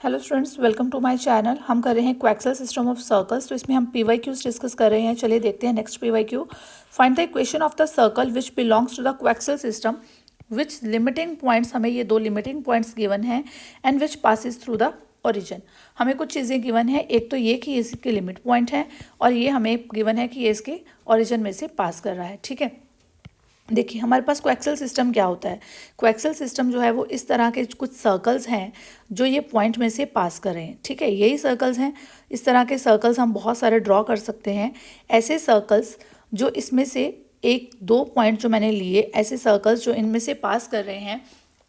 Hello students, welcome to my channel. हम कर रहे हैं क्वेक्सेल सिस्टम ऑफ सर्कल्स। तो इसमें हम पीवाईक्यूज डिस्कस कर रहे हैं। चलिए देखते हैं next PYQ. Find the equation of the circle which belongs to the coaxal system which limiting points, हमें ये दो लिमिटिंग पॉइंट्स गिवन हैं, and which passes through the origin. हमें कुछ चीज़ें गिवन है, एक तो ये कि ये इसके लिमिट पॉइंट है, और ये हमें गिवन है कि ये इसके ओरिजिन में से पास कर रहा है। ठीक है, देखिए हमारे पास कोएक्सियल सिस्टम क्या होता है। कोएक्सियल सिस्टम जो है वो इस तरह के कुछ सर्कल्स हैं जो ये पॉइंट में से पास कर रहे हैं। ठीक है, यही सर्कल्स हैं। इस तरह के सर्कल्स हम बहुत सारे ड्रॉ कर सकते हैं। ऐसे सर्कल्स जो इसमें से एक दो पॉइंट जो मैंने लिए, ऐसे सर्कल्स जो इनमें से पास कर रहे हैं,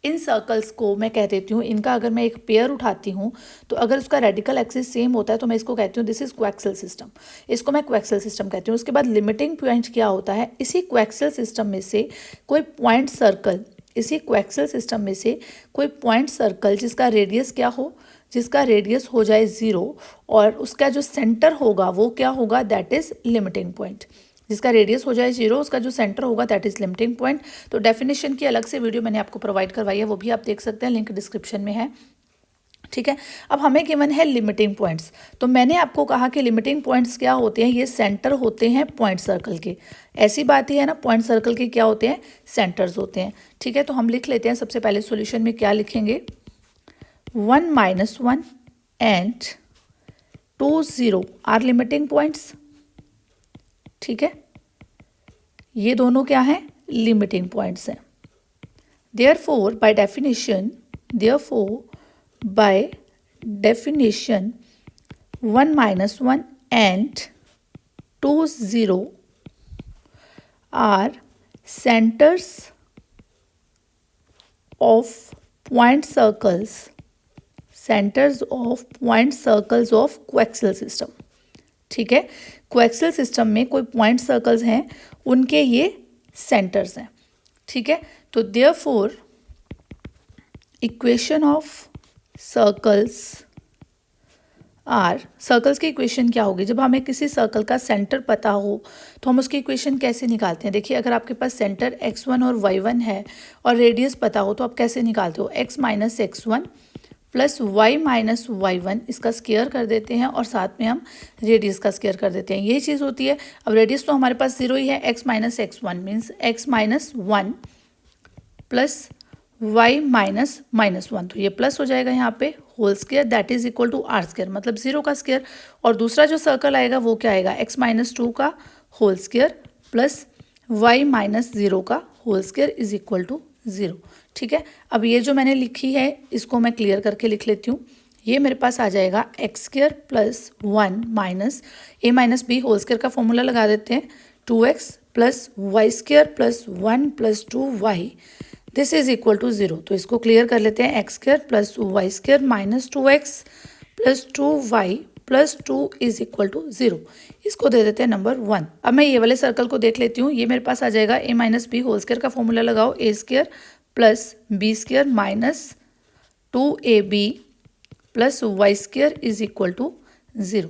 इन सर्कल्स को मैं कह देती हूँ, इनका अगर मैं एक पेयर उठाती हूँ तो अगर उसका रेडिकल एक्सिस सेम होता है तो मैं इसको कहती हूँ दिस इज कोएक्सियल सिस्टम। इसको मैं कोएक्सियल सिस्टम कहती हूँ। उसके बाद लिमिटिंग पॉइंट क्या होता है, इसी कोएक्सियल सिस्टम में से कोई पॉइंट सर्कल, इसी कोएक्सियल सिस्टम में से कोई पॉइंट सर्कल जिसका रेडियस क्या हो, जिसका रेडियस हो जाए 0 और उसका जो सेंटर होगा वो क्या होगा, दैट इज लिमिटिंग पॉइंट। जिसका रेडियस हो जाए 0, उसका जो सेंटर होगा दैट इज लिमिटिंग पॉइंट। तो डेफिनेशन की अलग से वीडियो मैंने आपको प्रोवाइड करवाई है, वो भी आप देख सकते हैं, लिंक डिस्क्रिप्शन में है। ठीक है, अब हमें गिवन है लिमिटिंग पॉइंट्स। तो मैंने आपको कहा कि लिमिटिंग पॉइंट्स क्या होते हैं, ये सेंटर होते हैं पॉइंट सर्कल के। ऐसी बात ही है ना, पॉइंट सर्कल के क्या होते हैं, सेंटर्स होते हैं। ठीक है, तो हम लिख लेते हैं। सबसे पहले सॉल्यूशन में क्या लिखेंगे, 1 - 1 एंड 2 0 आर लिमिटिंग पॉइंट्स। ठीक है, ये दोनों क्या हैं, लिमिटिंग पॉइंट्स हैं। Therefore by definition 1 - 1 and 2 0 are centres of point circles, centres of point circles of coaxial system. ठीक है, कोएक्सियल सिस्टम में कोई पॉइंट सर्कल्स हैं, उनके ये सेंटर्स हैं। ठीक है, तो therefore equation of circles are, circles की इक्वेशन क्या होगी, जब हमें किसी सर्कल का सेंटर पता हो तो हम उसकी इक्वेशन कैसे निकालते हैं। देखिए, अगर आपके पास सेंटर x1 और y1 है और रेडियस पता हो तो आप कैसे निकालते हो, x - x1 plus y - y1, इसका स्क्वायर कर देते हैं और साथ में हम रेडियस का स्क्वायर कर देते हैं। यही चीज़ होती है। अब रेडियस तो हमारे पास 0 ही है, x - x1 means x - 1 plus y - -1, तो ये प्लस हो जाएगा यहाँ पे, whole square that is equal to R square, मतलब 0 का स्क्वायर। और दूसरा जो सर्कल आएगा वो क्या आएगा, x - 2 का होल स्क्वायर प्लस y - 0 का whole square is equal to 0। ठीक है, अब ये जो मैंने लिखी है इसको मैं क्लियर करके लिख लेती हूँ। ये मेरे पास आ जाएगा x² plus 1 minus a minus B whole square का फॉर्मूला लगा देते हैं, 2x plus y² plus 1 plus 2y, this is equal to 0। तो इसको क्लियर कर लेते हैं, x² plus y² minus 2x plus 2y plus 2 is equal to 0। इसको दे देते हैं नंबर 1। अब मैं ये वाले सर्कल को देख लेती हूँ। ये मेरे पास आ जाएगा a minus B whole square का फॉर्मूला लगाओ, a² plus b² minus 2ab plus y² is equal to 0।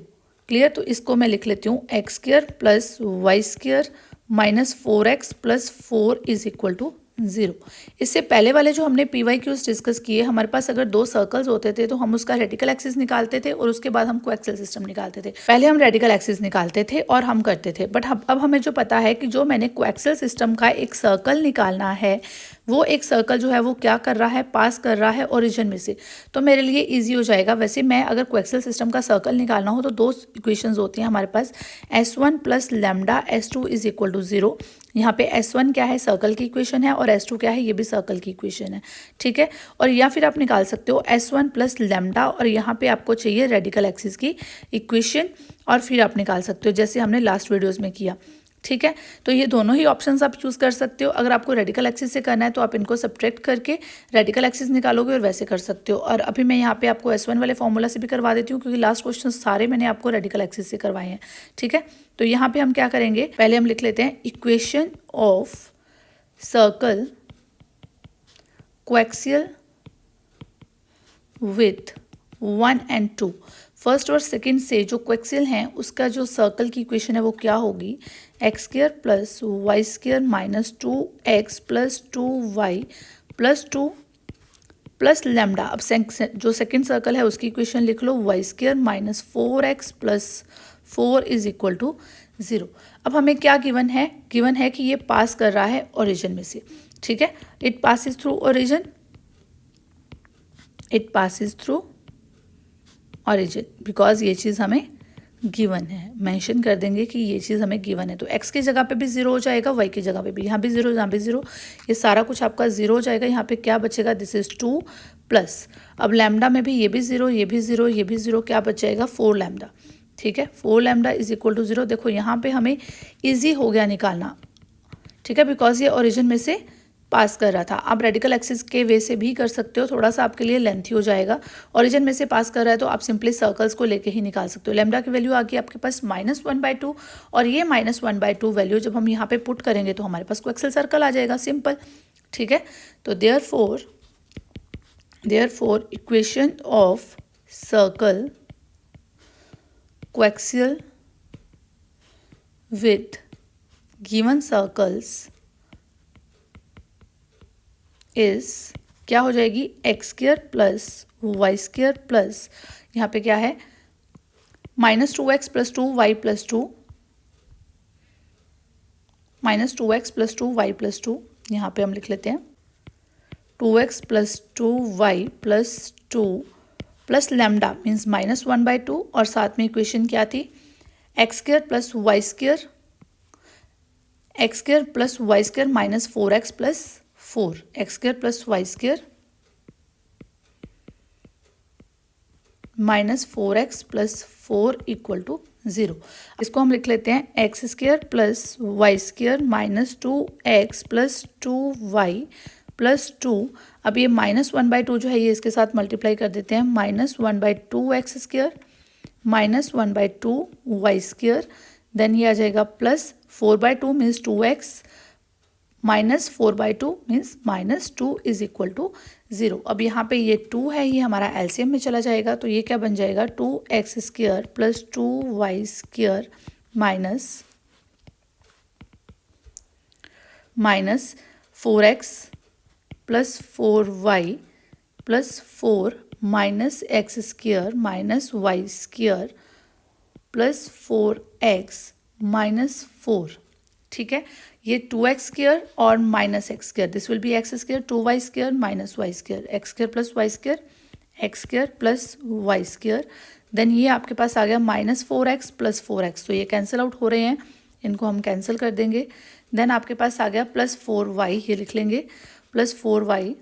Clear, तो इसको मैं लिख लेती हूँ, x² plus y² minus 4x plus 4 is equal to 0। इससे पहले वाले जो हमने पीवाईक्यूज डिस्कस किए, हमारे पास अगर दो सर्कल्स होते थे तो हम उसका रेडिकल एक्सिस निकालते थे और उसके बाद हम कोएक्सियल सिस्टम निकालते थे। पहले हम रेडिकल एक्सिस निकालते थे और हम करते थे, बट अब हमें जो पता है कि जो मैंने कोएक्सियल सिस्टम का एक सर्कल निकालना है, वो एक सर्कल जो है वो क्या कर रहा है, पास कर रहा है ओरिजिन में से, तो मेरे लिए इजी हो जाएगा। वैसे मैं अगर कोएक्सियल सिस्टम का सर्कल निकालना हो तो दो इक्वेशंस होती हैं हमारे पास, s1 plus lambda s2 is equal to 0। यहाँ पे s1 क्या है, सर्कल की इक्वेशन है, और s2 क्या है, ये भी सर्कल की इक्वेशन है। ठीक है, और या फिर आप निकाल सकते हो s1 प्लस लैम्डा, और यहाँ पे आपको चाहिए रेडिकल एक्सिस की इक्वेशन, और फिर आप निकाल सकते हो जैसे हमने लास्ट वीडियोज़ में किया। ठीक है, तो ये दोनों ही ऑप्शंस आप चूज़ कर सकते हो। अगर आपको रेडिकल एक्सिस से करना है तो आप इनको सब्ट्रैक्ट करके रेडिकल एक्सिस निकालोगे और वैसे कर सकते हो। और अभी मैं यहाँ पे आपको s1 वाले फॉर्मूला से भी करवा देती हूँ, क्योंकि लास्ट क्वेश्चन सारे मैंने आपको रेडिकल एक्सिस से करवाए हैं। ठीक है, तो यहाँ पे हम क्या करेंगे, पहले हम लिख लेते हैं equation of circle coaxial with 1 and 2। First और सेकंड से जो कोएक्सियल हैं उसका जो सर्कल की इक्वेशन है वो क्या होगी, x² plus y² minus 2x plus 2y plus 2 plus lambda. अब जो सेकंड सर्कल है उसकी इक्वेशन लिख लो, y square minus 4x plus 4 is equal to 0। अब हमें क्या गिवन है? गिवन है कि ये पास कर रहा है ओरिजिन में से, ठीक है। It passes through origin, it passes through origin, because ये चीज़ हमें गिवन है, मेंशन कर देंगे कि ये चीज़ हमें गिवन है। तो x की जगह पे भी 0 हो जाएगा, y की जगह पे भी, यहाँ भी 0, यहाँ भी 0, ये सारा कुछ आपका 0 हो जाएगा। यहाँ पे क्या बचेगा? दिस इज 2 प्लस, अब लैम्डा में भी ये भी 0, ये भी 0, ये भी 0, क्या बच जाएगा? 4 लैम्डा, ठीक है। 4 लैम्डा इज इक्वल टू 0। देखो यहाँ पे हमें ईजी हो गया निकालना, ठीक है, बिकॉज ये ओरिजिन में से पास कर रहा था। आप रेडिकल एक्सिस के वे से भी कर सकते हो, थोड़ा सा आपके लिए लेंथी हो जाएगा। ओरिजिन में से पास कर रहा है तो आप सिंपली सर्कल्स को लेके ही निकाल सकते हो। लैम्डा की वैल्यू आ गई आपके पास -1/2, और ये -1/2 वैल्यू जब हम यहाँ पे पुट करेंगे तो हमारे पास कोएक्सियल सर्कल आ जाएगा, सिंपल, ठीक है। तो therefore equation of circle coaxial with given circles is क्या हो जाएगी? x² प्लस y² प्लस, यहाँ पे क्या है? -2x plus 2y plus 2, -2x plus 2y plus 2, यहाँ पे हम लिख लेते हैं 2x plus 2y plus 2 plus lambda means -1/2, और साथ में इक्वेशन क्या थी? x² plus y² plus y² minus 4x plus 4, x² plus y² minus 4x plus 4 equal to 0। इसको हम लिख लेते हैं x² plus y² minus 2x plus 2y plus 2। अब ये -1/2 जो है ये इसके साथ मल्टीप्लाई कर देते हैं, -1/2x² माइनस 1/2y², देन ये आ जाएगा plus 4/2 means 2x minus 4/2 means -2 is equal to 0। अब यहाँ पे ये 2 है, ये हमारा एलसीएम में चला जाएगा, तो ये क्या बन जाएगा? 2x² plus 2y² minus 4x plus 4y plus 4 minus x² minus y² plus 4x minus 4, ठीक है। ये 2x² और minus x², this will be x² 2y² minus y², x² plus y², x² plus y², then ये आपके पास आ गया -4x plus 4x, तो ये cancel out हो रहे हैं, इनको हम कैंसिल कर देंगे। देन आपके पास आ गया प्लस 4y, ये लिख लेंगे प्लस 4y,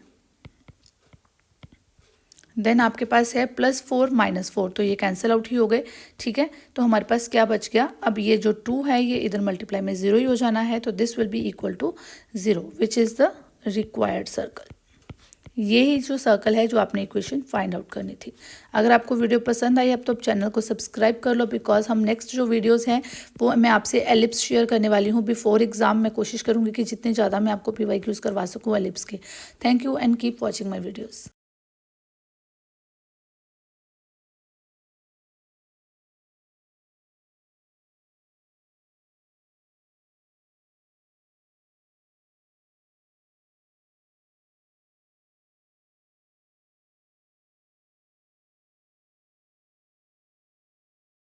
देन आपके पास है +4 -4, तो ये कैंसिल आउट ही हो गए, ठीक है। तो हमारे पास क्या बच गया? अब ये जो 2 है ये इधर मल्टीप्लाई में 0 ही हो जाना है, तो this will be equal to 0 which is the required circle. ये ही जो सर्कल है जो आपने इक्वेशन फाइंड आउट करनी थी। अगर आपको वीडियो पसंद आई अब तो चैनल को सब्सक्राइब कर लो, बिकॉज हम नेक्स्ट जो वीडियोस हैं वो मैं आपसे एलिप्स शेयर करने वाली हूँ। बिफोर एग्जाम मैं कोशिश करूँगी कि जितने ज़्यादा मैं आपको PYQs करवा सकूँ एलिप्स के। Thank you and keep watching my videos.